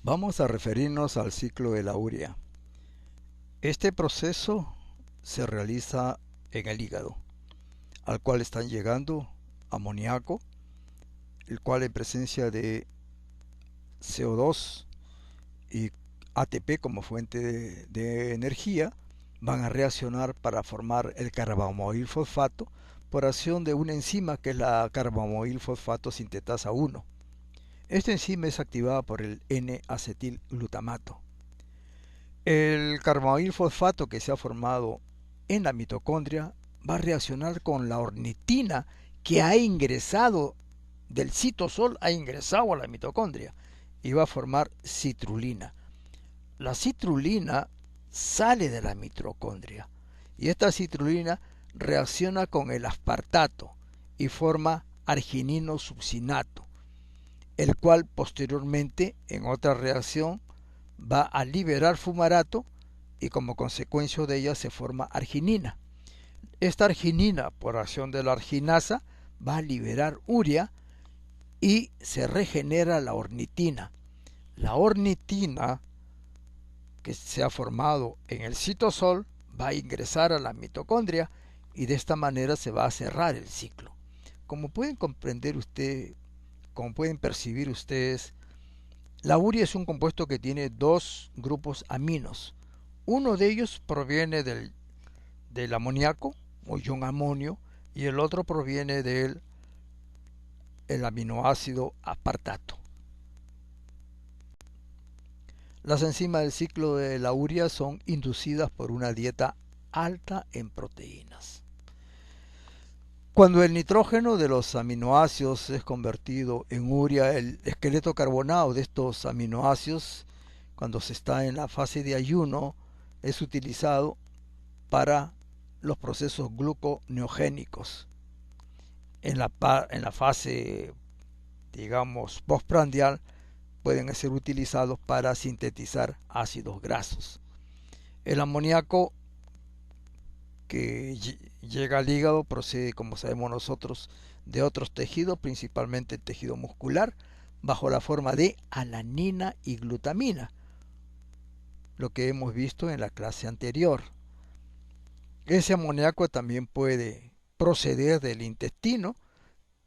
Vamos a referirnos al ciclo de la urea. Este proceso se realiza en el hígado, al cual están llegando amoníaco, el cual en presencia de CO2 y ATP como fuente de energía van a reaccionar para formar el carbamoil fosfato por acción de una enzima que es la carbamoil fosfato sintetasa 1. Esta enzima es activada por el N-acetilglutamato. El carbamoil fosfato que se ha formado en la mitocondria va a reaccionar con la ornitina que ha ingresado del citosol, ha ingresado a la mitocondria y va a formar citrulina. La citrulina sale de la mitocondria y esta citrulina reacciona con el aspartato y forma arginino succinato, el cual posteriormente en otra reacción va a liberar fumarato y como consecuencia de ella se forma arginina. Esta arginina, por acción de la arginasa, va a liberar urea y se regenera la ornitina. La ornitina que se ha formado en el citosol va a ingresar a la mitocondria y de esta manera se va a cerrar el ciclo. Como pueden comprender ustedes, como pueden percibir ustedes, la urea es un compuesto que tiene dos grupos aminos. Uno de ellos proviene del amoníaco o ion amonio y el otro proviene del aminoácido aspartato. Las enzimas del ciclo de la urea son inducidas por una dieta alta en proteínas. Cuando el nitrógeno de los aminoácidos es convertido en urea, el esqueleto carbonado de estos aminoácidos, cuando se está en la fase de ayuno, es utilizado para los procesos gluconeogénicos. En la fase, digamos, postprandial, pueden ser utilizados para sintetizar ácidos grasos. El amoníaco que llega al hígado procede, como sabemos nosotros, de otros tejidos, principalmente el tejido muscular, bajo la forma de alanina y glutamina, lo que hemos visto en la clase anterior. Ese amoníaco también puede proceder del intestino,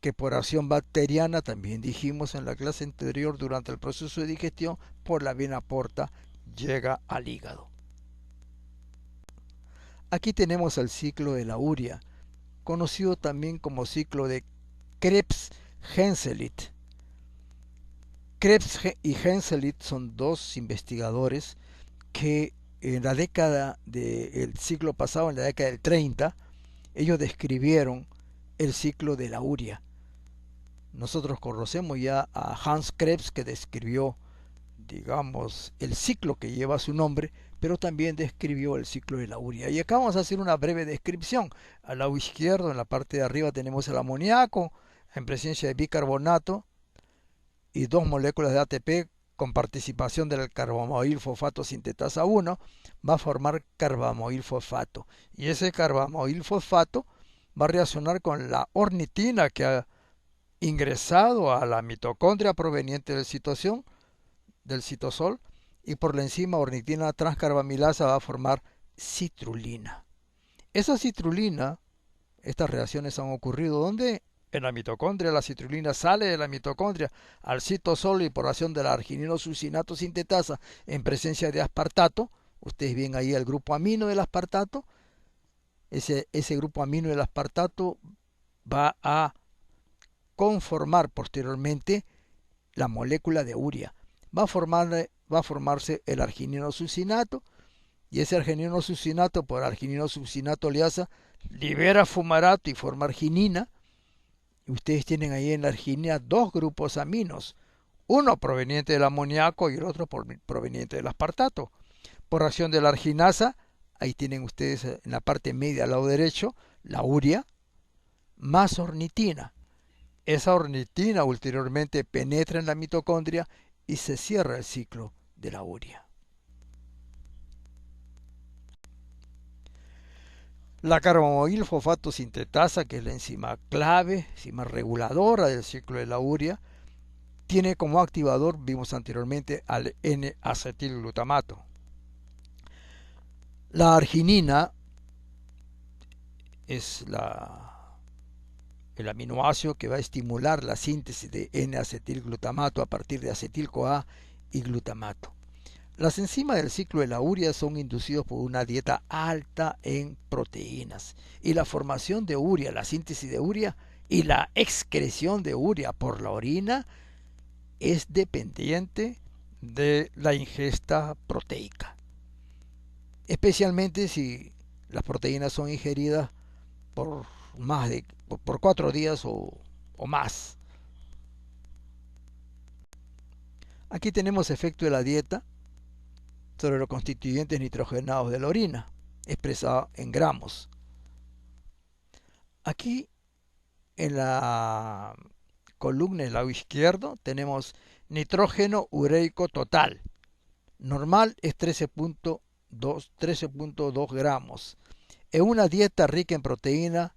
que por acción bacteriana, también dijimos en la clase anterior, durante el proceso de digestión, por la vena porta, llega al hígado. Aquí tenemos el ciclo de la urea, conocido también como ciclo de Krebs-Henselit. Krebs y Henselit son dos investigadores que en la década del siglo pasado, en la década del 30, ellos describieron el ciclo de la urea. Nosotros conocemos ya a Hans Krebs, que describió, digamos, el ciclo que lleva su nombre, pero también describió el ciclo de la urea. Y acá vamos a hacer una breve descripción. Al lado izquierdo, en la parte de arriba, tenemos el amoníaco en presencia de bicarbonato y dos moléculas de ATP con participación del carbamoil fosfato sintetasa 1, va a formar carbamoil fosfato. Y ese carbamoil fosfato va a reaccionar con la ornitina que ha ingresado a la mitocondria proveniente del citosol, y por la enzima ornitina transcarbamilasa va a formar citrulina. Esa citrulina, estas reacciones han ocurrido ¿dónde? En la mitocondria. La citrulina sale de la mitocondria al citosol y por acción de la arginino succinato sintetasa en presencia de aspartato. Ustedes ven ahí el grupo amino del aspartato. Ese grupo amino del aspartato va a conformar posteriormente la molécula de urea. Va a formarse el arginino succinato y ese arginino succinato por arginino succinato liasa libera fumarato y forma arginina. Y ustedes tienen ahí en la arginina dos grupos aminos, uno proveniente del amoníaco y el otro proveniente del aspartato. Por acción de la arginasa, ahí tienen ustedes en la parte media al lado derecho la urea más ornitina. Esa ornitina ulteriormente penetra en la mitocondria y se cierra el ciclo de la urea. La carbamoil fosfato sintetasa, que es la enzima clave, enzima reguladora del ciclo de la urea, tiene como activador, vimos anteriormente, al N-acetilglutamato. La arginina es el aminoácido que va a estimular la síntesis de N-acetilglutamato a partir de acetil-CoA y glutamato. Las enzimas del ciclo de la urea son inducidos por una dieta alta en proteínas y la formación de urea, la síntesis de urea y la excreción de urea por la orina es dependiente de la ingesta proteica, especialmente si las proteínas son ingeridas por por 4 días o más. Aquí tenemos efecto de la dieta sobre los constituyentes nitrogenados de la orina, expresado en gramos. Aquí en la columna del lado izquierdo tenemos nitrógeno ureico total. Normal es 13.2 gramos. En una dieta rica en proteína,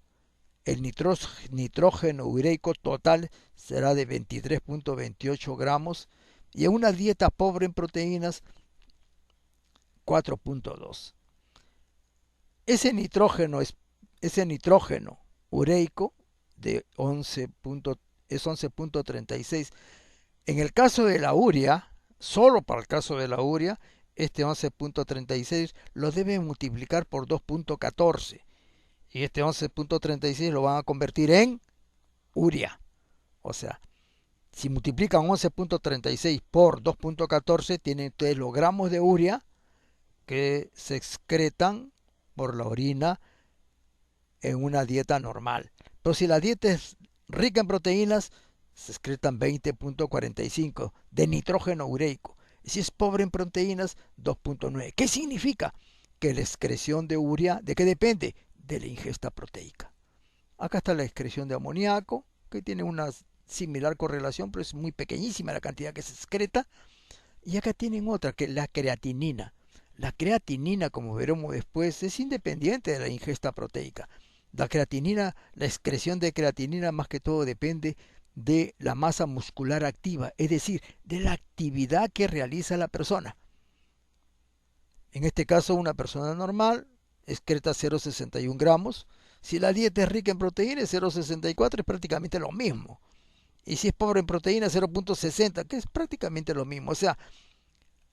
el nitrógeno ureico total será de 23.28 gramos y en una dieta pobre en proteínas 4.2. Ese nitrógeno ureico de 11. Es 11.36. En el caso de la urea, solo para el caso de la urea, este 11.36 lo deben multiplicar por 2.14 y este 11.36 lo van a convertir en urea. O sea, si multiplican 11.36 por 2.14, tienen ustedes los gramos de urea que se excretan por la orina en una dieta normal. Pero si la dieta es rica en proteínas, se excretan 20.45 de nitrógeno ureico. Y si es pobre en proteínas, 2.9. ¿Qué significa? Que la excreción de urea, ¿de qué depende? De la ingesta proteica. Acá está la excreción de amoníaco, que tiene una similar correlación, pero es muy pequeñísima la cantidad que se excreta. Y acá tienen otra, que es la creatinina. La creatinina, como veremos después, es independiente de la ingesta proteica. La creatinina, la excreción de creatinina más que todo depende de la masa muscular activa, es decir, de la actividad que realiza la persona. En este caso, una persona normal excreta 0,61 gramos. Si la dieta es rica en proteínas, 0,64 es prácticamente lo mismo. Y si es pobre en proteínas, 0,60, que es prácticamente lo mismo. O sea,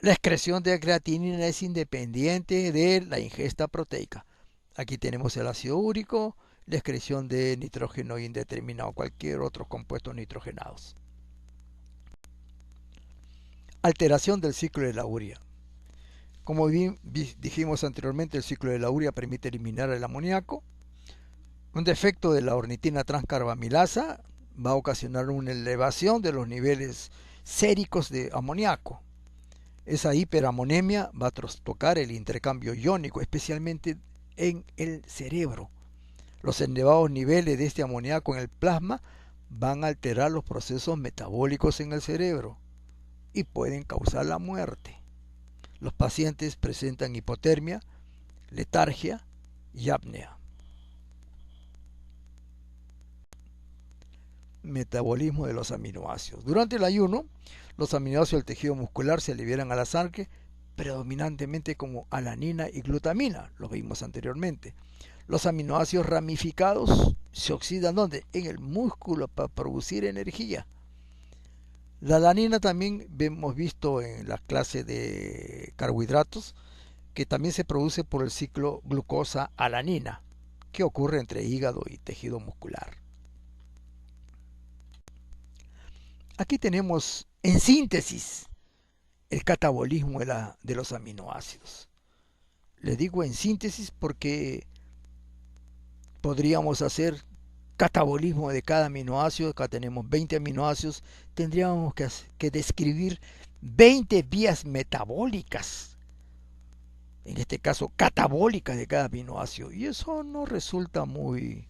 la excreción de creatinina es independiente de la ingesta proteica. Aquí tenemos el ácido úrico, la excreción de nitrógeno indeterminado, cualquier otro compuesto nitrogenados. Alteración del ciclo de la urea. Como bien dijimos anteriormente, el ciclo de la urea permite eliminar el amoníaco. Un defecto de la ornitina transcarbamilasa va a ocasionar una elevación de los niveles séricos de amoníaco. Esa hiperamonemia va a trastocar el intercambio iónico, especialmente en el cerebro. Los elevados niveles de este amoníaco en el plasma van a alterar los procesos metabólicos en el cerebro y pueden causar la muerte. Los pacientes presentan hipotermia, letargia y apnea. Metabolismo de los aminoácidos. Durante el ayuno, los aminoácidos del tejido muscular se liberan a la sangre predominantemente como alanina y glutamina, lo vimos anteriormente. Los aminoácidos ramificados se oxidan ¿dónde? En el músculo para producir energía. La alanina también hemos visto en la clase de carbohidratos que también se produce por el ciclo glucosa-alanina que ocurre entre hígado y tejido muscular. Aquí tenemos en síntesis el catabolismo de los aminoácidos. Le digo en síntesis porque podríamos hacer catabolismo de cada aminoácido. Acá tenemos 20 aminoácidos. Tendríamos que describir 20 vías metabólicas, en este caso catabólicas de cada aminoácido. Y eso no resulta muy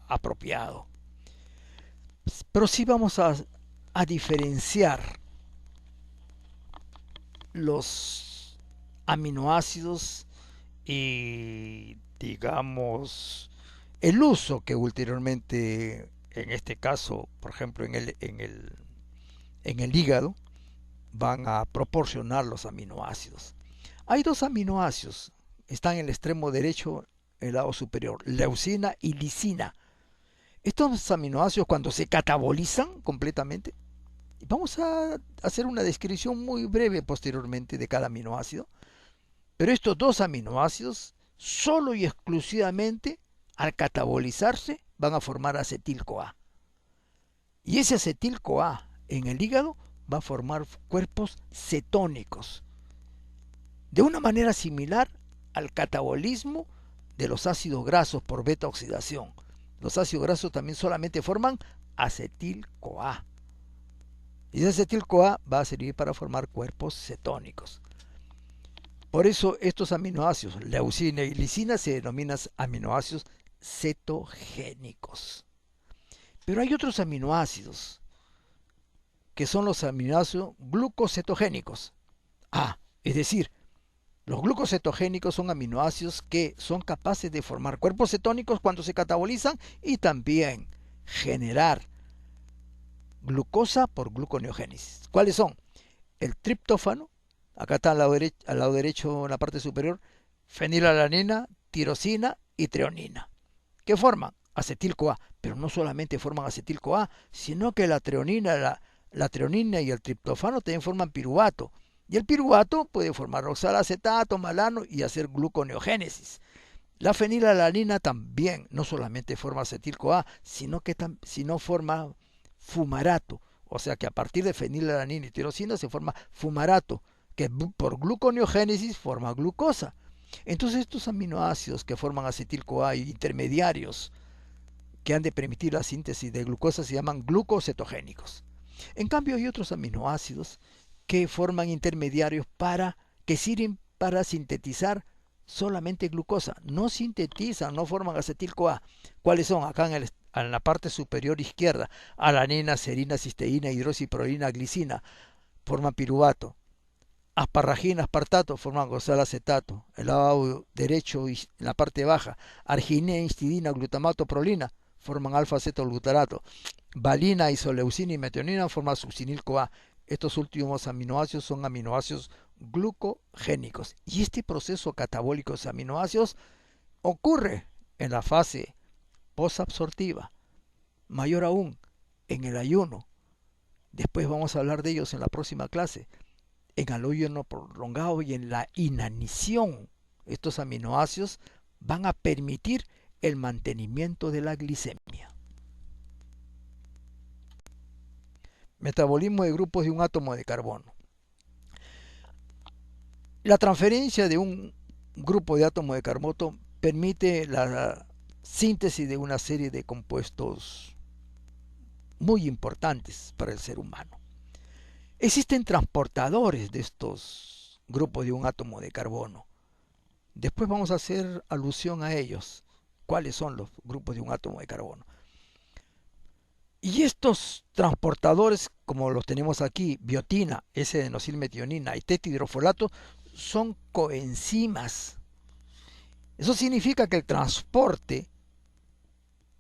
apropiado. Pero sí vamos a diferenciar los aminoácidos y digamos el uso que ulteriormente en este caso, por ejemplo, en el hígado, van a proporcionar los aminoácidos. Hay dos aminoácidos, están en el extremo derecho, el lado superior, leucina y lisina. Estos aminoácidos, cuando se catabolizan completamente, vamos a hacer una descripción muy breve posteriormente de cada aminoácido, pero estos dos aminoácidos, solo y exclusivamente, al catabolizarse, van a formar acetil-CoA. Y ese acetil-CoA en el hígado va a formar cuerpos cetónicos, de una manera similar al catabolismo de los ácidos grasos por beta oxidación. Los ácidos grasos también solamente forman acetil-CoA. Y ese acetil-CoA va a servir para formar cuerpos cetónicos. Por eso estos aminoácidos, leucina y lisina, se denominan aminoácidos cetogénicos. Pero hay otros aminoácidos, que son los aminoácidos glucocetogénicos. Es decir, los glucocetogénicos son aminoácidos que son capaces de formar cuerpos cetónicos cuando se catabolizan y también generar glucosa por gluconeogénesis. ¿Cuáles son? El triptófano, acá está al lado derecho en la parte superior, fenilalanina, tirosina y treonina. ¿Qué forman? Acetil-CoA, pero no solamente forman acetil-CoA, sino que la treonina y el triptófano también forman piruvato. Y el piruvato puede formar oxalacetato, malano y hacer gluconeogénesis. La fenilalanina también no solamente forma acetil-CoA, sino forma fumarato. O sea que a partir de fenilalanina y tirosina se forma fumarato, que por gluconeogénesis forma glucosa. Entonces estos aminoácidos que forman acetil-CoA y intermediarios que han de permitir la síntesis de glucosa se llaman glucocetogénicos. En cambio hay otros aminoácidos que forman intermediarios que sirven para sintetizar solamente glucosa. No sintetizan, no forman acetil-CoA. ¿Cuáles son? Acá en la parte superior izquierda, alanina, serina, cisteína, hidroxiprolina, glicina, forman piruvato. Asparragina, aspartato, forman oxalacetato. El lado derecho, en la parte baja, arginina, histidina, glutamato, prolina, forman alfa-acetolglutarato. Valina, isoleucina y metionina forman succinil-CoA. Estos últimos aminoácidos son aminoácidos glucogénicos. Y este proceso catabólico de aminoácidos ocurre en la fase posabsortiva, mayor aún en el ayuno. Después vamos a hablar de ellos en la próxima clase. En el ayuno prolongado y en la inanición, estos aminoácidos van a permitir el mantenimiento de la glicemia. Metabolismo de grupos de un átomo de carbono. La transferencia de un grupo de átomos de carbono permite la síntesis de una serie de compuestos muy importantes para el ser humano. Existen transportadores de estos grupos de un átomo de carbono. Después vamos a hacer alusión a ellos. ¿Cuáles son los grupos de un átomo de carbono? Y estos transportadores, como los tenemos aquí, biotina, S-adenosylmetionina y tetihidrofolato, son coenzimas. Eso significa que el transporte,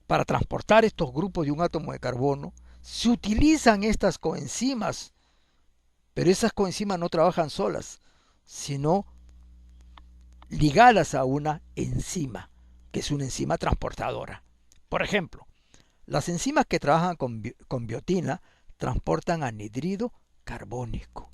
para transportar estos grupos de un átomo de carbono, se utilizan estas coenzimas, pero esas coenzimas no trabajan solas, sino ligadas a una enzima, que es una enzima transportadora. Por ejemplo, las enzimas que trabajan con biotina transportan anhidrido carbónico.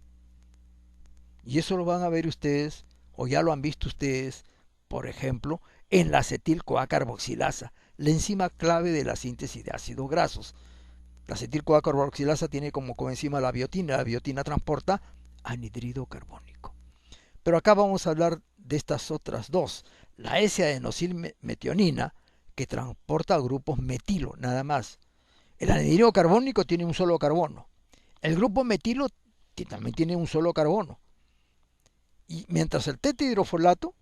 Y eso lo van a ver ustedes, o ya lo han visto ustedes, por ejemplo, en la acetil-CoA carboxilasa, la enzima clave de la síntesis de ácidos grasos. La acetil-CoA carboxilasa tiene como coenzima la biotina transporta anhidrido carbónico. Pero acá vamos a hablar de estas otras dos, la S-adenosylmetionina, que transporta grupos metilo, nada más. El anhidrido carbónico tiene un solo carbono. El grupo metilo también tiene un solo carbono. Y mientras el tetihidrofolato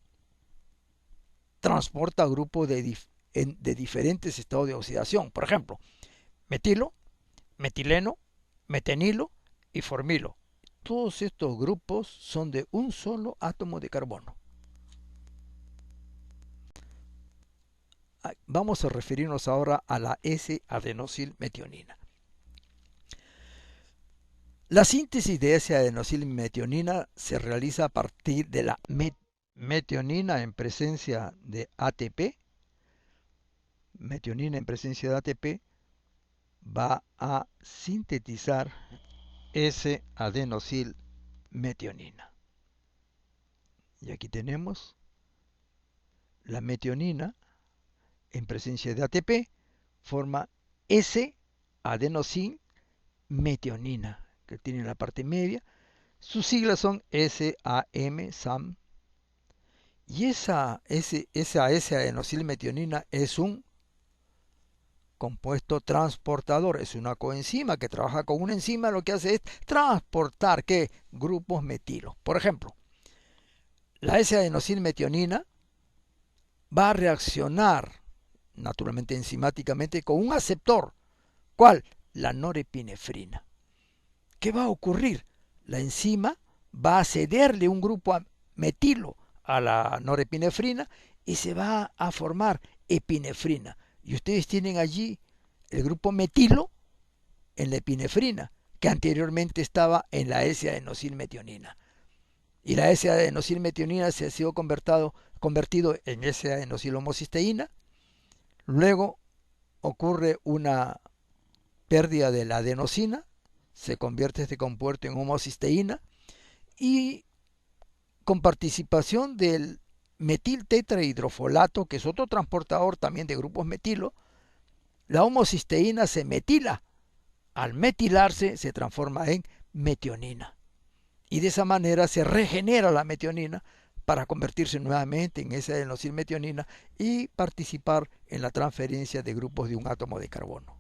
transporta grupos de diferentes estados de oxidación. Por ejemplo, metilo, metileno, metenilo y formilo. Todos estos grupos son de un solo átomo de carbono. Vamos a referirnos ahora a la S-adenosilmetionina. La síntesis de S-adenosilmetionina se realiza a partir de la metionina en presencia de ATP. Metionina en presencia de ATP va a sintetizar S-adenosilmetionina. Y aquí tenemos la metionina en presencia de ATP, forma S-adenosilmetionina, que tiene la parte media. Sus siglas son SAM. Y esa S-adenosilmetionina es un compuesto transportador, es una coenzima que trabaja con una enzima, lo que hace es transportar ¿qué? Grupos metilos. Por ejemplo, la S-adenosilmetionina va a reaccionar naturalmente enzimáticamente con un aceptor. ¿Cuál? La norepinefrina. ¿Qué va a ocurrir? La enzima va a cederle un grupo metilo a la norepinefrina y se va a formar epinefrina. Y ustedes tienen allí el grupo metilo en la epinefrina, que anteriormente estaba en la S-adenosilmetionina. Y la S-adenosilmetionina se ha sido convertido en S-adenosilohomocisteína. Luego ocurre una pérdida de la adenosina, se convierte este compuesto en homocisteína y con participación del metil tetrahidrofolato, que es otro transportador también de grupos metilo, la homocisteína se metila. Al metilarse se transforma en metionina. Y de esa manera se regenera la metionina para convertirse nuevamente en esa adenosilmetionina y participar en la transferencia de grupos de un átomo de carbono.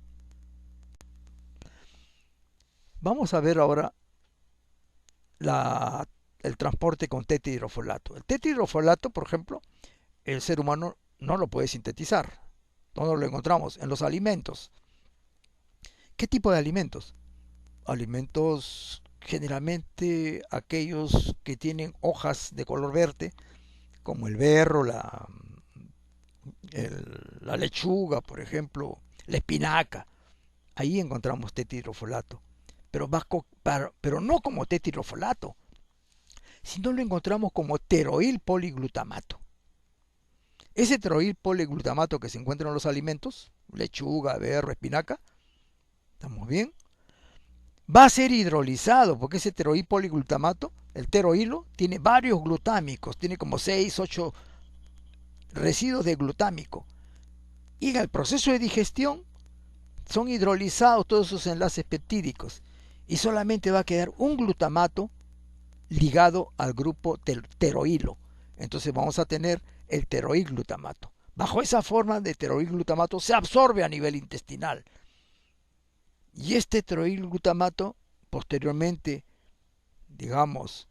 Vamos a ver ahora el transporte con tetrahidrofolato. El tetrahidrofolato, por ejemplo, el ser humano no lo puede sintetizar. ¿Dónde lo encontramos? En los alimentos. ¿Qué tipo de alimentos? Alimentos generalmente aquellos que tienen hojas de color verde, como el berro, la lechuga, por ejemplo, la espinaca. Ahí encontramos tetrahidrofolato. Pero no como tetrahidrofolato, sino lo encontramos como teroil poliglutamato. Ese teroil poliglutamato que se encuentra en los alimentos, lechuga, berro, espinaca, ¿estamos bien? Va a ser hidrolizado porque ese teroil poliglutamato, el teroilo, tiene varios glutámicos, tiene como 6, 8 residuos de glutámico. Y en el proceso de digestión son hidrolizados todos esos enlaces peptídicos y solamente va a quedar un glutamato ligado al grupo teroilo. Entonces vamos a tener el teroilglutamato. Bajo esa forma de teroilglutamato se absorbe a nivel intestinal. Y este teroilglutamato posteriormente, digamos,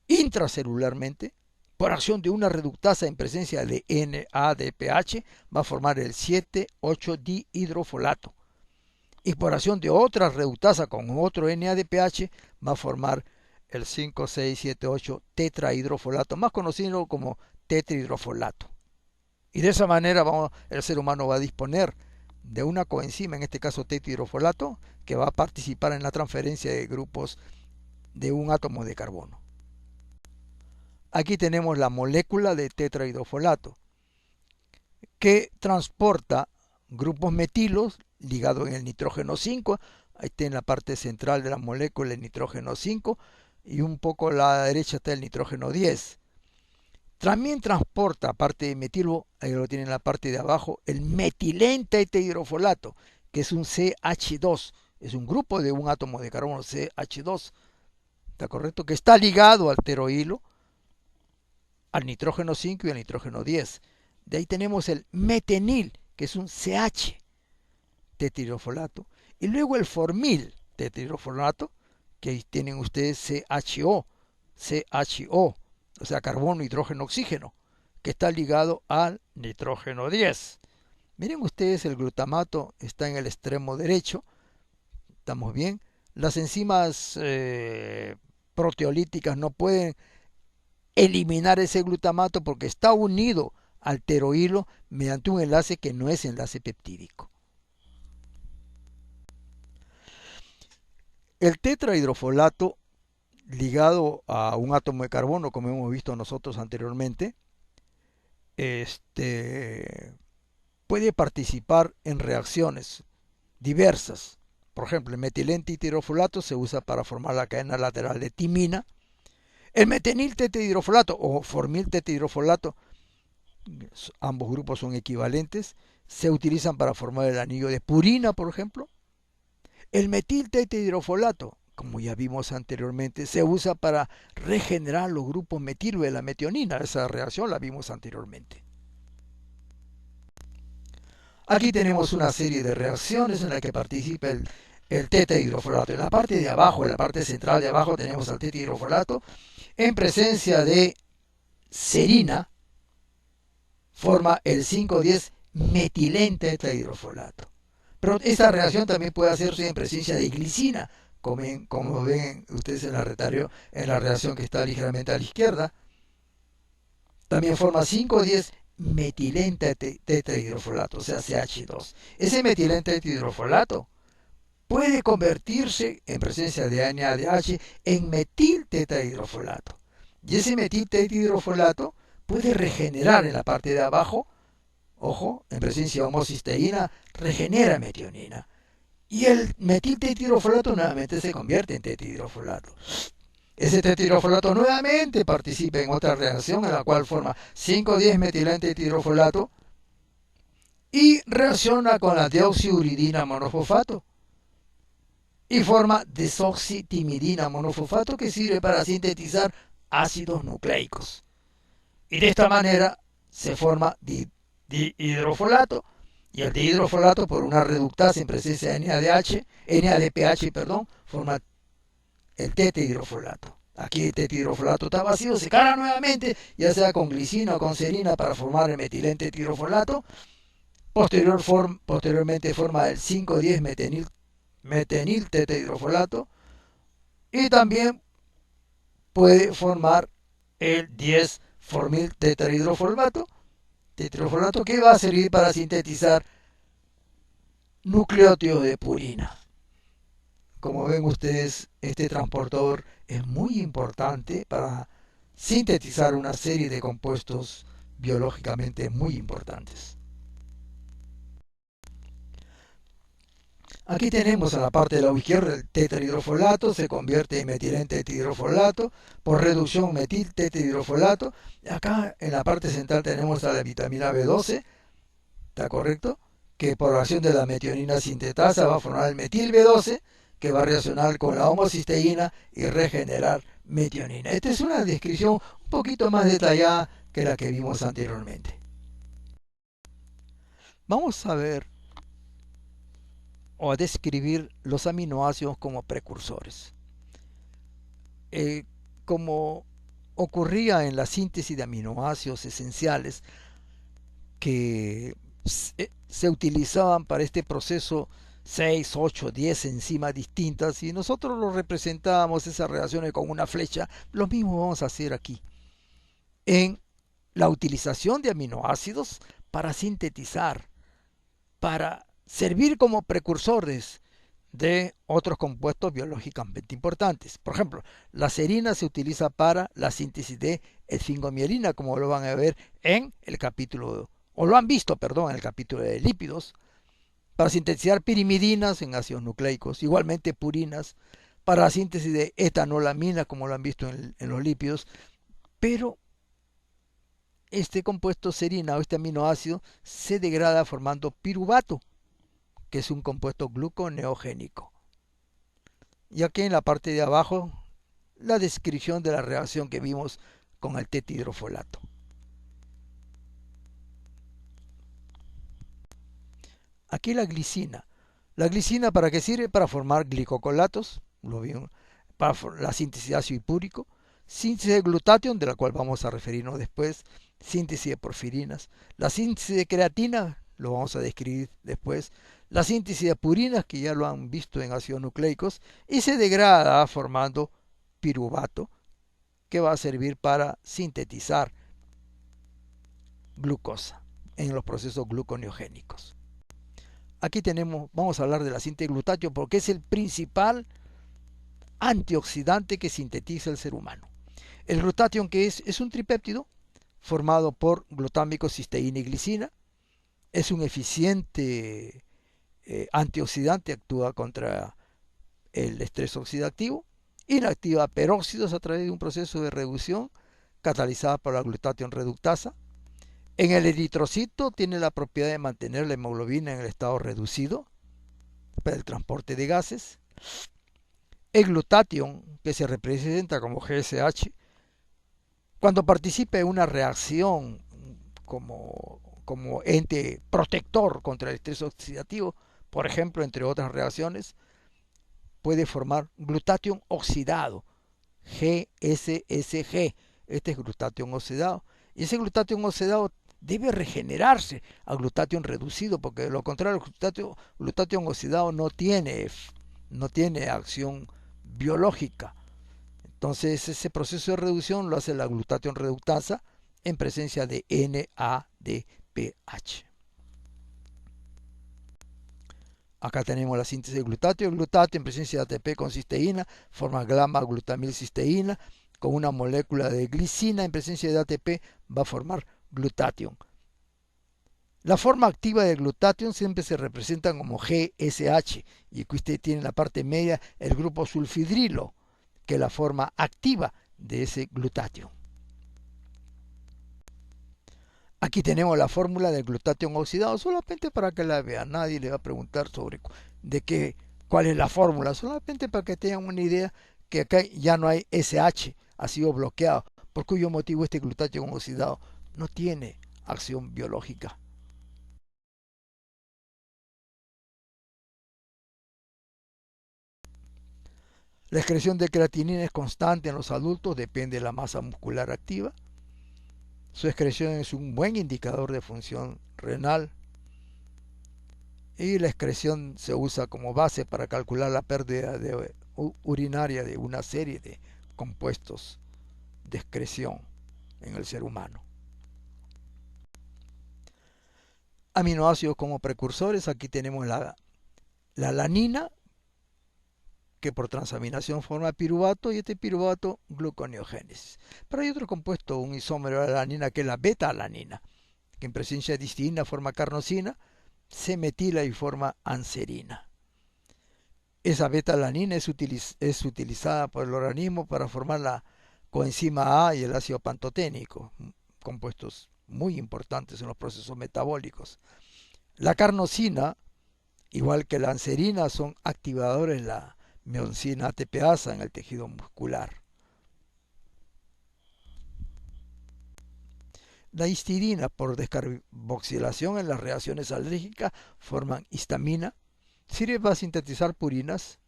intracelularmente, por acción de una reductasa en presencia de NADPH, va a formar el 7,8-dihidrofolato. Y por acción de otra reductasa con otro NADPH, va a formar el 5,6,7,8 tetrahidrofolato, más conocido como tetrahidrofolato. Y de esa manera el ser humano va a disponer de una coenzima, en este caso tetrahidrofolato, que va a participar en la transferencia de grupos de un átomo de carbono. Aquí tenemos la molécula de tetrahidrofolato, que transporta grupos metilos ligados en el nitrógeno 5. Ahí está en la parte central de la molécula el nitrógeno 5 y un poco a la derecha está el nitrógeno 10. También transporta, aparte de metilo, ahí lo tiene en la parte de abajo, el metilente-tetrahidrofolato, que es un CH2, es un grupo de un átomo de carbono, CH2, ¿está correcto? Que está ligado al teroilo, al nitrógeno 5 y al nitrógeno 10. De ahí tenemos el metenil, que es un CH tetrahidrofolato, y luego el formil tetrahidrofolato, que ahí tienen ustedes CHO, o sea, carbono, hidrógeno, oxígeno, que está ligado al nitrógeno 10. Miren ustedes, el glutamato está en el extremo derecho, estamos bien. Las enzimas proteolíticas no pueden eliminar ese glutamato porque está unido alterohilo mediante un enlace que no es enlace peptídico. El tetrahidrofolato ligado a un átomo de carbono, como hemos visto nosotros anteriormente, puede participar en reacciones diversas. Por ejemplo, el metilente-hidrofolato se usa para formar la cadena lateral de timina. El metenil-tetrahidrofolato o formil-tetrahidrofolato, ambos grupos son equivalentes, se utilizan para formar el anillo de purina, por ejemplo. El metil-tetrahidrofolato, como ya vimos anteriormente, se usa para regenerar los grupos metilo de la metionina. Esa reacción la vimos anteriormente. Aquí tenemos una serie de reacciones en las que participa el tetrahidrofolato. En la parte de abajo, en la parte central de abajo, tenemos al tetrahidrofolato en presencia de serina, forma el 5,10 metilente tetrahidrofolato. Pero esta reacción también puede hacerse en presencia de glicina, como ven ustedes en la reacción que está ligeramente a la izquierda. También forma 5,10 metilente tetrahidrofolato, o sea, CH2. Ese metilente tetrahidrofolato puede convertirse en presencia de NADH en metil tetrahidrofolato. Y ese metil tetrahidrofolato puede regenerar en la parte de abajo, ojo, en presencia de homocisteína, regenera metionina. Y el metil tetrahidrofolato nuevamente se convierte en tetrahidrofolato. Ese tetrahidrofolato nuevamente participa en otra reacción en la cual forma 5,10 metilente tetrahidrofolato y reacciona con la deoxiuridina monofosfato y forma desoxitimidina monofosfato que sirve para sintetizar ácidos nucleicos. Y de esta manera se forma dihidrofolato, y el dihidrofolato por una reductasa en presencia de NADPH, forma el tetrahidrofolato. Aquí el tetrahidrofolato está vacío, se carga nuevamente, ya sea con glicina o con serina para formar el metilente tetrahidrofolato. Posteriormente forma el 5,10 metenil tetrahidrofolato y también puede formar el 10 formil tetrahidrofolato que va a servir para sintetizar nucleótidos de purina. Como ven ustedes, este transportador es muy importante para sintetizar una serie de compuestos biológicamente muy importantes. Aquí tenemos a la parte de la izquierda el tetrahidrofolato, se convierte en metilente tetrahidrofolato por reducción metil tetrahidrofolato. Acá en la parte central tenemos a la vitamina B12, ¿está correcto? Que por acción de la metionina sintetasa va a formar el metil B12, que va a reaccionar con la homocisteína y regenerar metionina. Esta es una descripción un poquito más detallada que la que vimos anteriormente. Vamos a ver o a describir los aminoácidos como precursores. Como ocurría en la síntesis de aminoácidos esenciales que se utilizaban para este proceso 6, 8, 10 enzimas distintas y nosotros lo representábamos esas reacciones con una flecha, lo mismo vamos a hacer aquí en la utilización de aminoácidos para sintetizar, para servir como precursores de otros compuestos biológicamente importantes. Por ejemplo, la serina se utiliza para la síntesis de esfingomielina, como lo van a ver en el capítulo, o lo han visto, perdón, en el capítulo de lípidos, para sintetizar pirimidinas en ácidos nucleicos, igualmente purinas, para la síntesis de etanolamina, como lo han visto en los lípidos, pero este compuesto serina o este aminoácido se degrada formando piruvato, que es un compuesto gluconeogénico. Y aquí en la parte de abajo, la descripción de la reacción que vimos con el tetrahidrofolato. Aquí la glicina. ¿La glicina para qué sirve? Para formar glicocolatos, lo vimos, para la síntesis de ácido hipúrico, síntesis de glutatión, de la cual vamos a referirnos después, síntesis de porfirinas, la síntesis de creatina, lo vamos a describir después, la síntesis de purinas, que ya lo han visto en ácidos nucleicos, y se degrada formando piruvato, que va a servir para sintetizar glucosa en los procesos gluconeogénicos. Aquí vamos a hablar de la síntesis de glutatión porque es el principal antioxidante que sintetiza el ser humano. El glutatión, que es un tripéptido formado por glutámico, cisteína y glicina. Es un eficiente antioxidante, actúa contra el estrés oxidativo, inactiva peróxidos a través de un proceso de reducción catalizada por la glutatión reductasa. En el eritrocito tiene la propiedad de mantener la hemoglobina en el estado reducido para el transporte de gases. El glutatión, que se representa como GSH, cuando participa en una reacción como ente protector contra el estrés oxidativo, por ejemplo, entre otras reacciones, puede formar glutatión oxidado, GSSG. Este es glutatión oxidado. Y ese glutatión oxidado debe regenerarse a glutatión reducido, porque de lo contrario, el glutatión oxidado no tiene acción biológica. Entonces, ese proceso de reducción lo hace la glutatión reductasa en presencia de NADPH. Acá tenemos la síntesis de glutatio. El glutatio en presencia de ATP con cisteína forma gamma-glutamilcisteína. Con una molécula de glicina en presencia de ATP va a formar glutatión. La forma activa del glutatión siempre se representa como GSH. Y aquí usted tiene en la parte media el grupo sulfidrilo, que es la forma activa de ese glutatión. Aquí tenemos la fórmula del glutatión oxidado, solamente para que la vean. Nadie le va a preguntar sobre cuál es la fórmula, solamente para que tengan una idea que acá ya no hay SH, ha sido bloqueado, por cuyo motivo este glutatión oxidado no tiene acción biológica. La excreción de creatinina es constante en los adultos, depende de la masa muscular activa. Su excreción es un buen indicador de función renal y la excreción se usa como base para calcular la pérdida urinaria de una serie de compuestos de excreción en el ser humano. Aminoácidos como precursores, aquí tenemos la alanina, que por transaminación forma piruvato, y este piruvato gluconeogénesis. Pero hay otro compuesto, un isómero de la alanina, que es la beta-alanina, que en presencia de histina forma carnosina, se metila y forma anserina. Esa beta-alanina es utilizada por el organismo para formar la coenzima A y el ácido pantoténico, compuestos muy importantes en los procesos metabólicos. La carnosina, igual que la anserina, son activadores de la miosina ATPasa en el tejido muscular. La histidina, por descarboxilación en las reacciones alérgicas, forman histamina. Sirve para sintetizar purinas.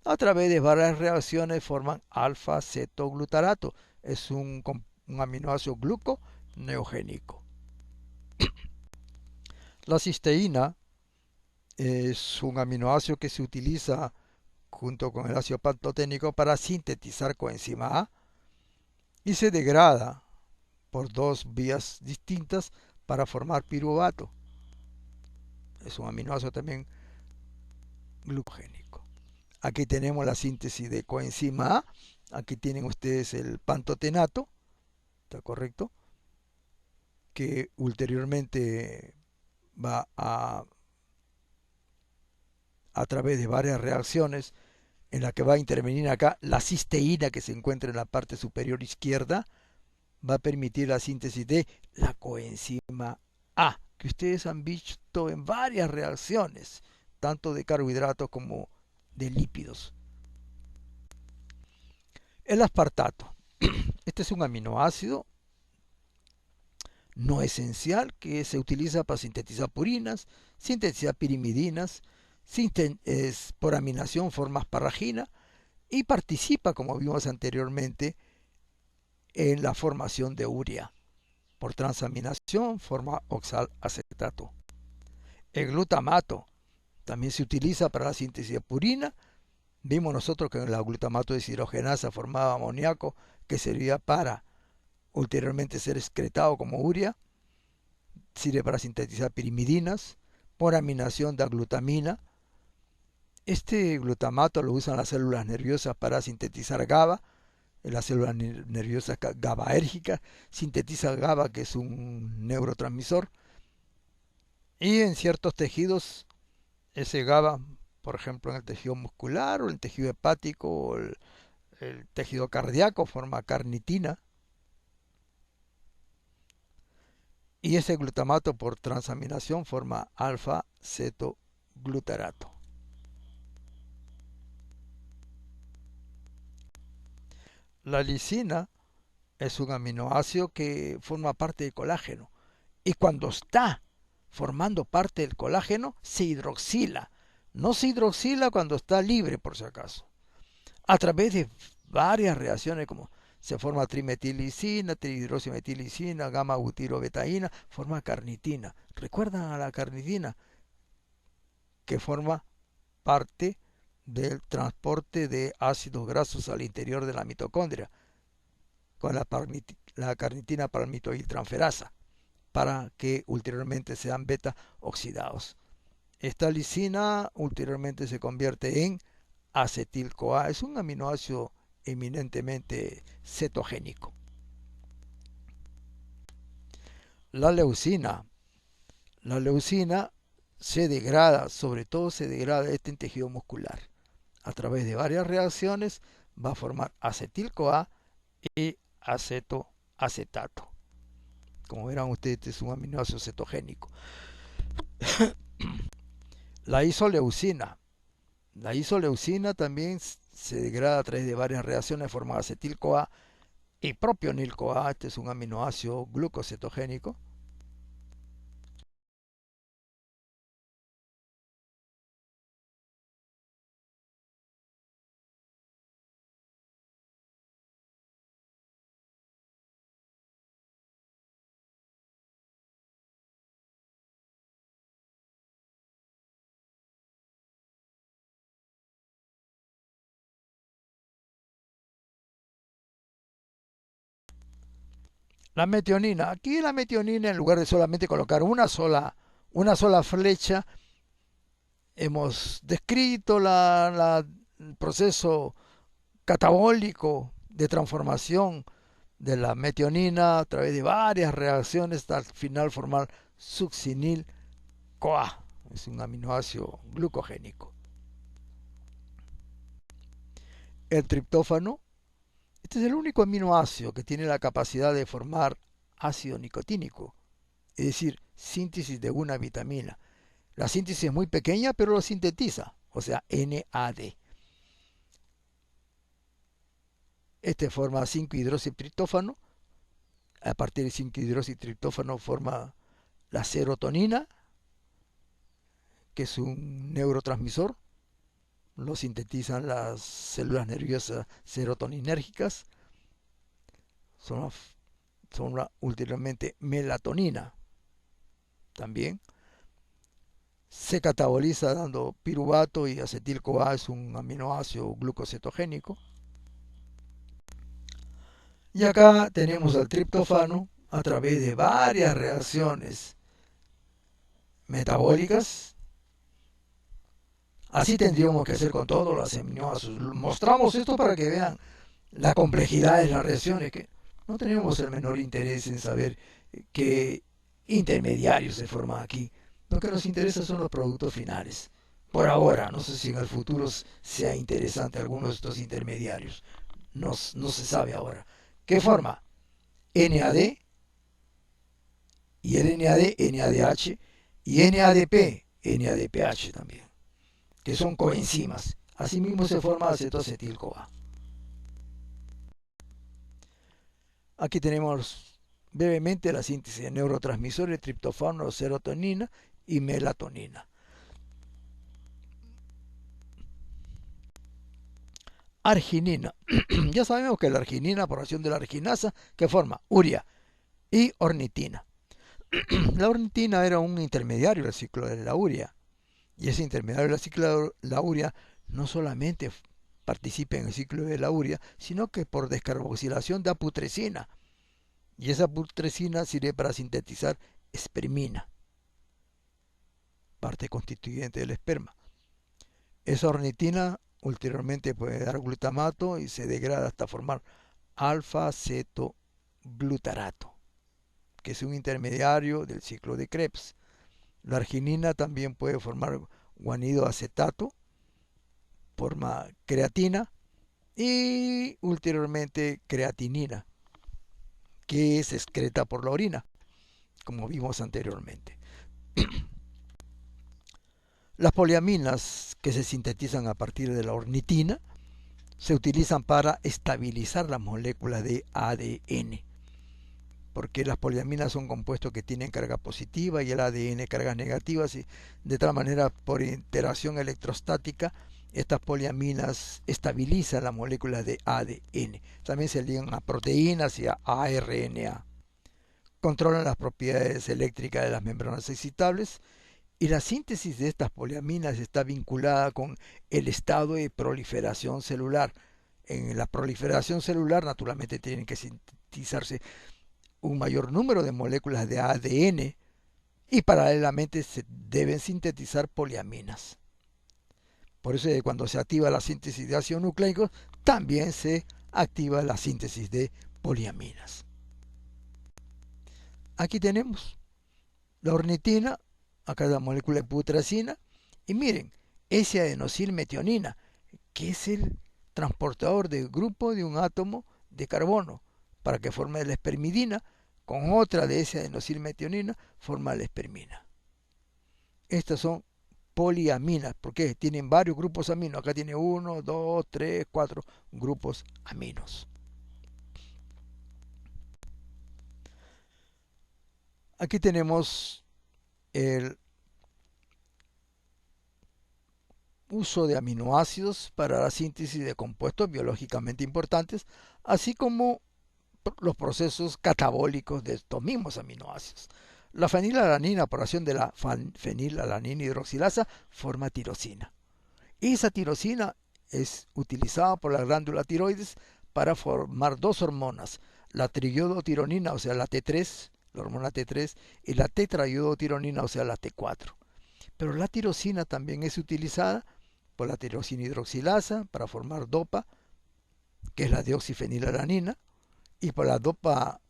A través de varias reacciones forman alfa-cetoglutarato. Es un aminoácido gluconeogénico. La cisteína es un aminoácido que se utiliza junto con el ácido pantoténico para sintetizar coenzima A y se degrada por dos vías distintas para formar piruvato. Es un aminoácido también glucogénico. Aquí tenemos la síntesis de coenzima A. Aquí tienen ustedes el pantotenato, ¿está correcto? Que ulteriormente va a través de varias reacciones en la que va a intervenir acá la cisteína que se encuentra en la parte superior izquierda, va a permitir la síntesis de la coenzima A, que ustedes han visto en varias reacciones, tanto de carbohidratos como de lípidos. El aspartato. Este es un aminoácido no esencial que se utiliza para sintetizar purinas, sintetizar pirimidinas, por aminación forma asparagina y participa, como vimos anteriormente, en la formación de urea. Por transaminación forma oxalacetato. El glutamato también se utiliza para la síntesis de purina. Vimos nosotros que en el glutamato deshidrogenasa formaba amoníaco que servía para ulteriormente ser excretado como urea. sirve para sintetizar pirimidinas, por aminación de glutamina. Este glutamato lo usan las células nerviosas para sintetizar GABA. En las células nerviosas GABAérgicas sintetiza GABA, que es un neurotransmisor. Y en ciertos tejidos, ese GABA, por ejemplo en el tejido muscular o el tejido hepático o el tejido cardíaco, forma carnitina. Y ese glutamato por transaminación forma alfa-cetoglutarato. La lisina es un aminoácido que forma parte del colágeno. Y cuando está formando parte del colágeno, se hidroxila. No se hidroxila cuando está libre, por si acaso. A través de varias reacciones, como se forma trimetilisina, trihidroximetilisina, gamma-butirobetaína, forma carnitina. ¿Recuerdan a la carnitina? Que forma parte del transporte de ácidos grasos al interior de la mitocondria, con la carnitina palmitoiltransferasa, para que ulteriormente sean beta oxidados. Esta lisina ulteriormente se convierte en acetil-CoA. Es un aminoácido eminentemente cetogénico. La leucina. La leucina se degrada, sobre todo se degrada en tejido muscular. A través de varias reacciones va a formar acetil-CoA y acetoacetato. Como verán ustedes, es un aminoácido cetogénico. La isoleucina. La isoleucina también se degrada a través de varias reacciones, forma acetil-CoA y propionil-CoA. Este es un aminoácido glucocetogénico. La metionina. Aquí la metionina, en lugar de solamente colocar una sola flecha, hemos descrito el proceso catabólico de transformación de la metionina a través de varias reacciones hasta al final formar succinil-CoA. Es un aminoácido glucogénico. El triptófano. Este es el único aminoácido que tiene la capacidad de formar ácido nicotínico, es decir, síntesis de una vitamina. La síntesis es muy pequeña, pero lo sintetiza, o sea, NAD. Este forma 5-hidroxitriptófano. A partir de 5-hidroxitriptófano forma la serotonina, que es un neurotransmisor. Lo sintetizan las células nerviosas serotoninérgicas. Son ulteriormente melatonina. También se cataboliza dando piruvato y acetil-CoA, es un aminoácido glucocetogénico. Y acá tenemos al triptófano a través de varias reacciones metabólicas. Así tendríamos que hacer con todos los aminoácidos. Mostramos esto para que vean la complejidad de las reacciones, que no tenemos el menor interés en saber qué intermediarios se forman aquí. Lo que nos interesa son los productos finales. Por ahora, no sé si en el futuro sea interesante alguno de estos intermediarios. No se sabe ahora. ¿Qué forma? NAD, y el NAD, NADH, y NADP, NADPH también, que son coenzimas. Asimismo se forma acetoacetil-CoA. Aquí tenemos brevemente la síntesis de neurotransmisores, triptófano, serotonina y melatonina. Arginina. Ya sabemos que la arginina, por acción de la arginasa, que forma urea y ornitina. La ornitina era un intermediario del ciclo de la urea. Y ese intermediario del ciclo de la urea no solamente participa en el ciclo de la urea, sino que por descarboxilación da putrescina. Y esa putrescina sirve para sintetizar espermina, parte constituyente del esperma. Esa ornitina ulteriormente puede dar glutamato y se degrada hasta formar alfa-cetoglutarato, que es un intermediario del ciclo de Krebs. La arginina también puede formar guanidoacetato, forma creatina y ulteriormente creatinina, que se excreta por la orina, como vimos anteriormente. Las poliaminas que se sintetizan a partir de la ornitina se utilizan para estabilizar las moléculas de ADN, porque las poliaminas son compuestos que tienen carga positiva y el ADN cargas negativas, y de tal manera por interacción electrostática estas poliaminas estabilizan las moléculas de ADN. También se ligan a proteínas y a RNA. Controlan las propiedades eléctricas de las membranas excitables y la síntesis de estas poliaminas está vinculada con el estado de proliferación celular. En la proliferación celular naturalmente tienen que sintetizarse un mayor número de moléculas de ADN y paralelamente se deben sintetizar poliaminas. Por eso cuando se activa la síntesis de ácidos nucleicos, también se activa la síntesis de poliaminas. Aquí tenemos la ornitina, acá la molécula de putrescina, y miren, S-adenosilmetionina, que es el transportador del grupo de un átomo de carbono, para que forme la espermidina, con otra de S-adenosilmetionina, forma la espermina. Estas son poliaminas, porque tienen varios grupos aminos. Acá tiene 1, 2, 3, 4 grupos aminos. Aquí tenemos el uso de aminoácidos para la síntesis de compuestos biológicamente importantes, así como los procesos catabólicos de estos mismos aminoácidos. La fenilalanina, por acción de la fenilalanina hidroxilasa, forma tirosina. Esa tirosina es utilizada por la glándula tiroides para formar dos hormonas, la triiodotironina, o sea la T3, la hormona T3, y la tetraiodotironina, o sea la T4. Pero la tirosina también es utilizada por la tirosina hidroxilasa para formar dopa, que es la deoxifenilalanina, y por la dopa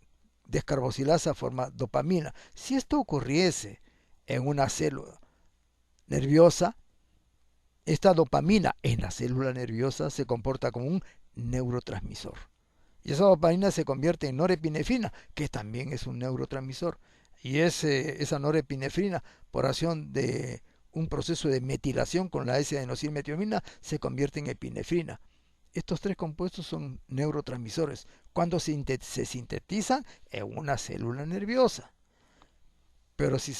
descarboxilasa forma dopamina. Si esto ocurriese en una célula nerviosa, esta dopamina en la célula nerviosa se comporta como un neurotransmisor. Y esa dopamina se convierte en norepinefrina, que también es un neurotransmisor. Y esa norepinefrina, por acción de un proceso de metilación con la S-adenosilmetionina, se convierte en epinefrina. Estos tres compuestos son neurotransmisores cuando se sintetizan en una célula nerviosa. Pero si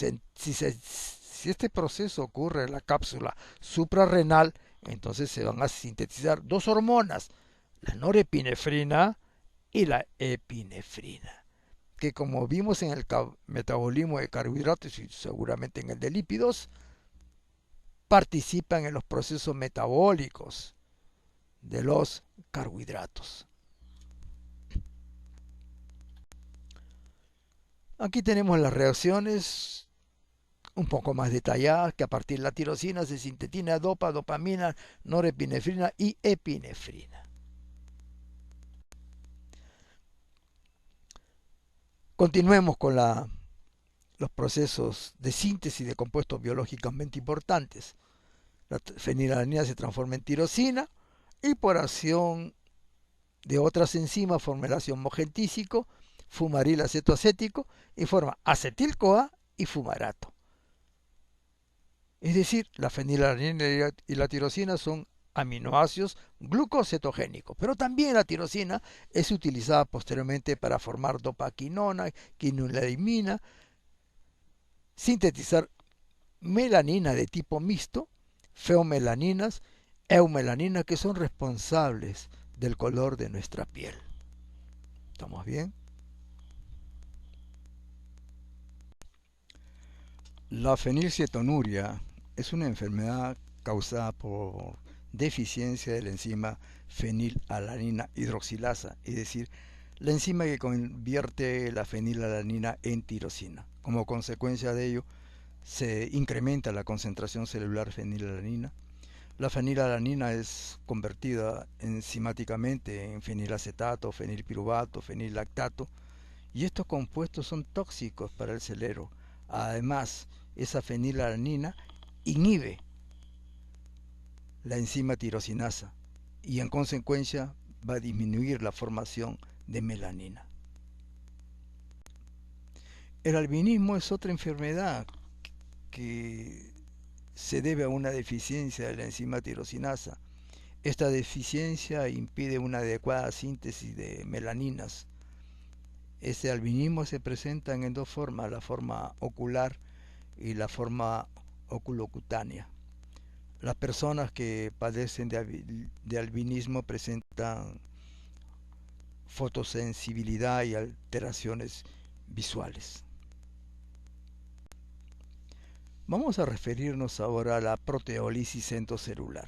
este proceso ocurre en la cápsula suprarrenal, entonces se van a sintetizar dos hormonas, la norepinefrina y la epinefrina, que como vimos en el metabolismo de carbohidratos y seguramente en el de lípidos, participan en los procesos metabólicos de los carbohidratos. Aquí tenemos las reacciones un poco más detalladas, que a partir de la tirosina se sintetiza dopa, dopamina, norepinefrina y epinefrina. Continuemos con los procesos de síntesis de compuestos biológicamente importantes. La fenilalanina se transforma en tirosina y por acción de otras enzimas forma el ácido homogentísico, fumaril acetoacético, y forma acetil-CoA y fumarato. Es decir, la fenilalanina y la tirosina son aminoácidos glucocetogénicos, pero también la tirosina es utilizada posteriormente para formar dopaquinona, quinuladimina, sintetizar melanina de tipo mixto, feomelaninas, eumelanina, que son responsables del color de nuestra piel. ¿Estamos bien? La fenilcetonuria es una enfermedad causada por deficiencia de la enzima fenilalanina hidroxilasa, es decir, la enzima que convierte la fenilalanina en tirosina. Como consecuencia de ello, se incrementa la concentración celular de fenilalanina. La fenilalanina es convertida enzimáticamente en fenilacetato, fenilpiruvato, fenillactato, y estos compuestos son tóxicos para el cerebro. Además, esa fenilalanina inhibe la enzima tirosinasa y en consecuencia va a disminuir la formación de melanina. El albinismo es otra enfermedad que se debe a una deficiencia de la enzima tirosinasa. Esta deficiencia impide una adecuada síntesis de melaninas. Este albinismo se presenta en dos formas, la forma ocular y la forma oculocutánea. Las personas que padecen de albinismo presentan fotosensibilidad y alteraciones visuales. Vamos a referirnos ahora a la proteólisis endocelular.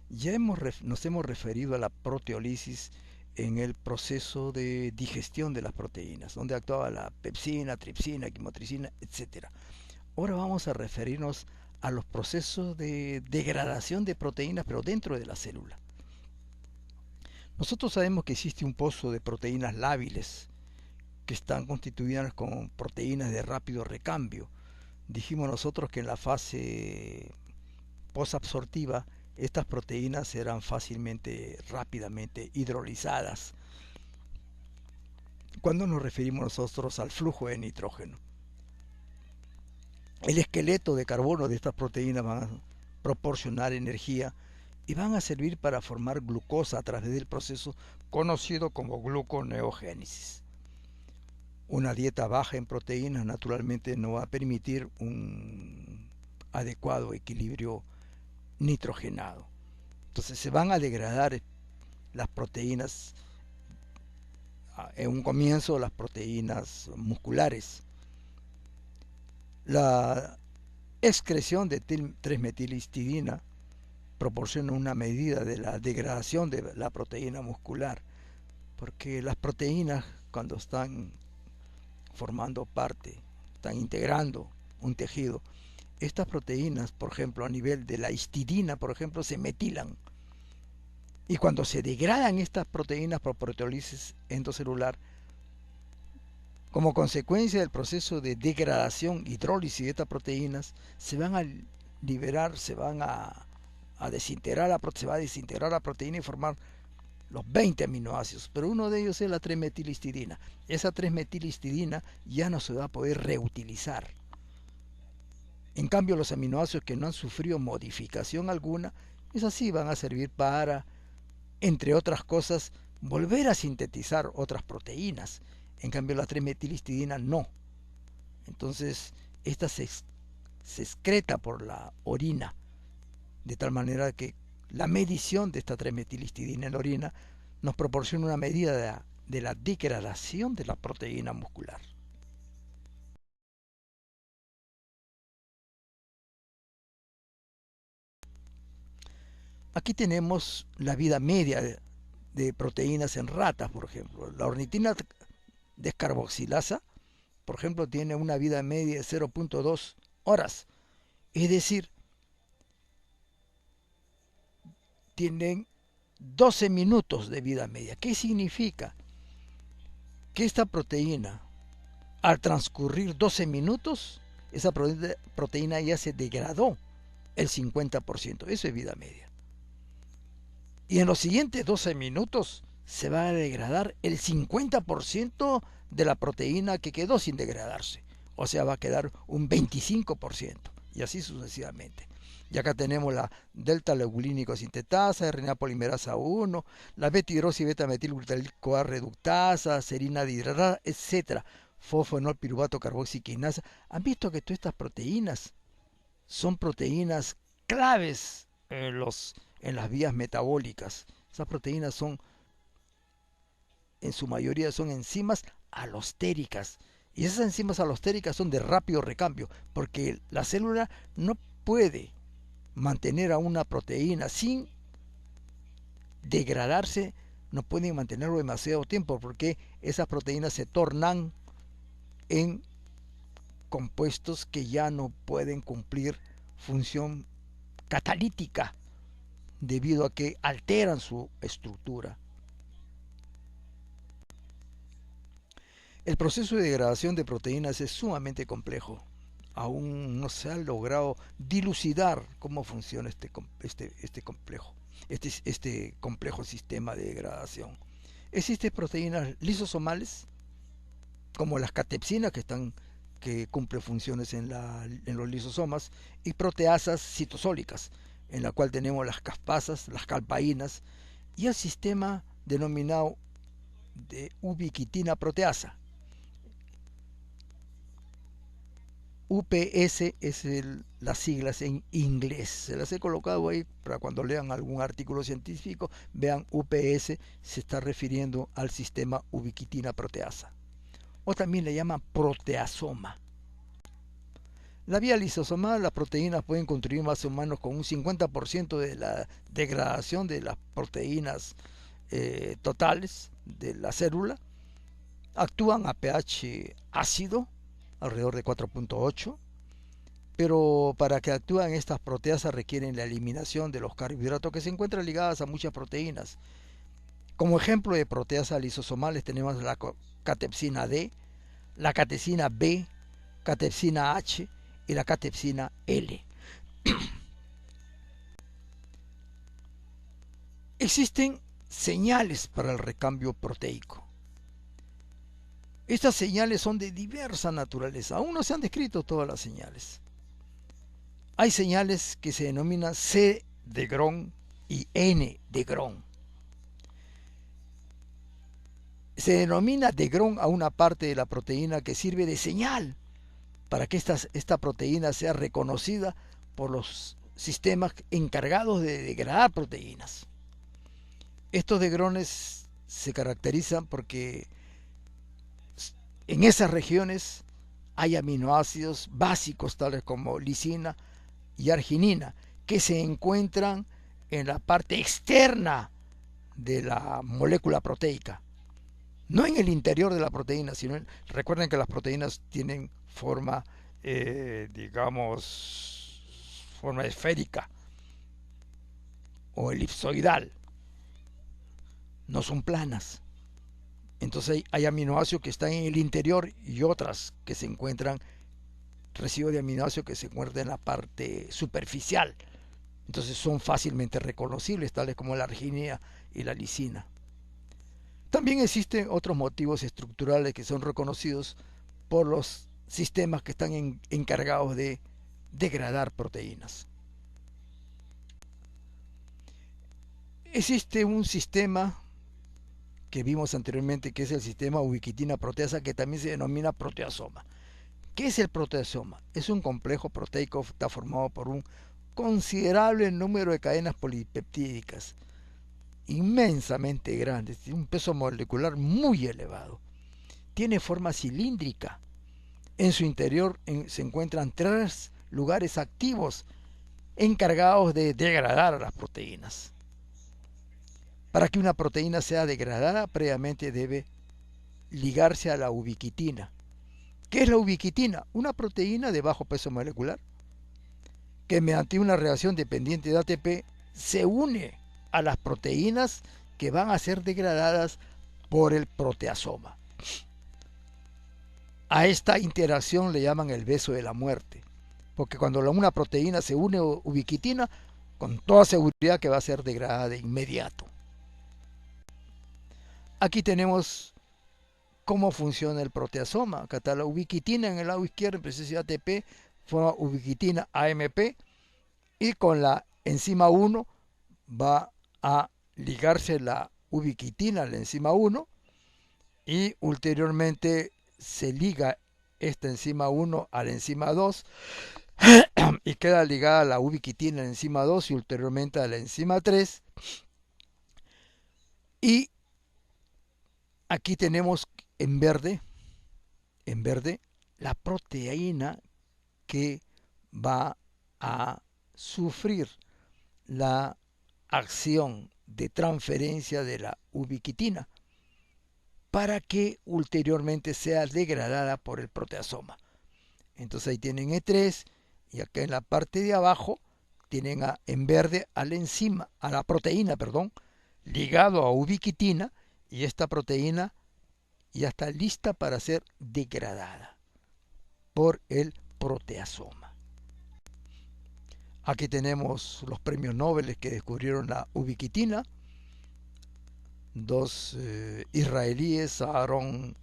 Ya nos hemos referido a la proteólisis en el proceso de digestión de las proteínas, donde actuaba la pepsina, tripsina, quimotricina, etc. Ahora vamos a referirnos a los procesos de degradación de proteínas, pero dentro de la célula. Nosotros sabemos que existe un pozo de proteínas lábiles que están constituidas con proteínas de rápido recambio. Dijimos nosotros que en la fase posabsortiva estas proteínas serán rápidamente hidrolizadas cuando nos referimos nosotros al flujo de nitrógeno. El esqueleto de carbono de estas proteínas van a proporcionar energía y van a servir para formar glucosa a través del proceso conocido como gluconeogénesis. Una dieta baja en proteínas naturalmente no va a permitir un adecuado equilibrio nitrogenado. Entonces se van a degradar las proteínas, en un comienzo las proteínas musculares. La excreción de 3-metilhistidina proporciona una medida de la degradación de la proteína muscular, porque las proteínas cuando están formando parte, están integrando un tejido, estas proteínas, por ejemplo, a nivel de la histidina, por ejemplo, se metilan. Y cuando se degradan estas proteínas por proteólisis endocelular, como consecuencia del proceso de degradación, hidrólisis de estas proteínas, se van a liberar, se va a desintegrar la proteína y formar los 20 aminoácidos, pero uno de ellos es la 3-metilhistidina. Esa 3-metilhistidina ya no se va a poder reutilizar. En cambio, los aminoácidos que no han sufrido modificación alguna, esas sí van a servir para, entre otras cosas, volver a sintetizar otras proteínas. En cambio, la 3-metilhistidina no. Entonces, esta se excreta por la orina, de tal manera que la medición de esta 3-metilhistidina en la orina nos proporciona una medida de la degradación de la proteína muscular. Aquí tenemos la vida media de proteínas en ratas, por ejemplo. La ornitina descarboxilasa, por ejemplo, tiene una vida media de 0.2 horas. Es decir, tienen 12 minutos de vida media. ¿Qué significa? Que esta proteína, al transcurrir 12 minutos, esa proteína ya se degradó el 50%. Eso es vida media. Y en los siguientes 12 minutos se va a degradar el 50% de la proteína que quedó sin degradarse. O sea, va a quedar un 25%. Y así sucesivamente. Y acá tenemos la delta-legulínico sintetasa, RNA polimerasa 1, la beta-hidroxi beta-metilglutarico reductasa, serina dihidratada, etc. Fosfenol piruvato carboxiquinasa. ¿Han visto que todas estas proteínas son proteínas claves en las vías metabólicas? Esas proteínas en su mayoría son enzimas alostéricas. Y esas enzimas alostéricas son de rápido recambio, porque la célula no puede mantener a una proteína sin degradarse, no pueden mantenerlo demasiado tiempo, porque esas proteínas se tornan en compuestos que ya no pueden cumplir función catalítica debido a que alteran su estructura. El proceso de degradación de proteínas es sumamente complejo. Aún no se ha logrado dilucidar cómo funciona este complejo sistema de degradación. Existen proteínas lisosomales, como las catepsinas que cumplen funciones en los lisosomas, y proteasas citosólicas, en la cual tenemos las caspasas, las calpaínas, y el sistema denominado de ubiquitina proteasa. UPS es las siglas en inglés. Se las he colocado ahí para cuando lean algún artículo científico, vean UPS, se está refiriendo al sistema ubiquitina proteasa. O también le llaman proteasoma. La vía lisosomal, las proteínas pueden contribuir más o menos con un 50% de la degradación de las proteínas totales de la célula. Actúan a pH ácido, alrededor de 4.8, pero para que actúen estas proteasas requieren la eliminación de los carbohidratos que se encuentran ligadas a muchas proteínas. Como ejemplo de proteasas lisosomales tenemos la catepsina D, la catepsina B, catepsina H y la catepsina L. Existen señales para el recambio proteico. Estas señales son de diversa naturaleza. Aún no se han descrito todas las señales. Hay señales que se denominan C de Gron y N de Gron. Se denomina de Gron a una parte de la proteína que sirve de señal para que esta proteína sea reconocida por los sistemas encargados de degradar proteínas. Estos degrones se caracterizan porque en esas regiones hay aminoácidos básicos tales como lisina y arginina que se encuentran en la parte externa de la molécula proteica, no en el interior de la proteína, recuerden que las proteínas tienen forma, forma esférica o elipsoidal, no son planas. Entonces hay aminoácidos que están en el interior y otras que se encuentran, residuos de aminoácidos que se encuentran en la parte superficial. Entonces son fácilmente reconocibles, tales como la arginina y la lisina. También existen otros motivos estructurales que son reconocidos por los sistemas que están encargados de degradar proteínas. Existe un sistema que vimos anteriormente, que es el sistema ubiquitina proteasa, que también se denomina proteasoma. ¿Qué es el proteasoma? Es un complejo proteico que está formado por un considerable número de cadenas polipeptídicas, inmensamente grandes, tiene un peso molecular muy elevado. Tiene forma cilíndrica. En su interior se encuentran 3 lugares activos encargados de degradar a las proteínas. Para que una proteína sea degradada, previamente debe ligarse a la ubiquitina. ¿Qué es la ubiquitina? Una proteína de bajo peso molecular que mediante una reacción dependiente de ATP se une a las proteínas que van a ser degradadas por el proteasoma. A esta interacción le llaman el beso de la muerte, porque cuando una proteína se une a ubiquitina, con toda seguridad que va a ser degradada de inmediato. Aquí tenemos cómo funciona el proteasoma. Acá está la ubiquitina en el lado izquierdo, en presencia de ATP, forma ubiquitina AMP, y con la enzima 1 va a ligarse la ubiquitina a la enzima 1 y ulteriormente se liga esta enzima 1 a la enzima 2 y queda ligada la ubiquitina a la enzima 2 y ulteriormente a la enzima 3. Y aquí tenemos en verde la proteína que va a sufrir la acción de transferencia de la ubiquitina para que ulteriormente sea degradada por el proteasoma. Entonces ahí tienen E3 y acá en la parte de abajo tienen en verde a la enzima, a la proteína, perdón, ligado a ubiquitina, y esta proteína ya está lista para ser degradada por el proteasoma. Aquí tenemos los premios Nobel que descubrieron la ubiquitina, dos israelíes, Aaron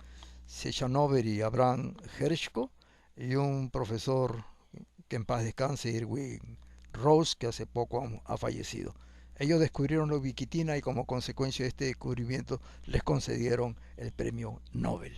Sechanover y Abraham Hershko, y un profesor que en paz descanse, Irwin Rose, que hace poco ha fallecido. Ellos descubrieron la ubiquitina y como consecuencia de este descubrimiento les concedieron el premio Nobel.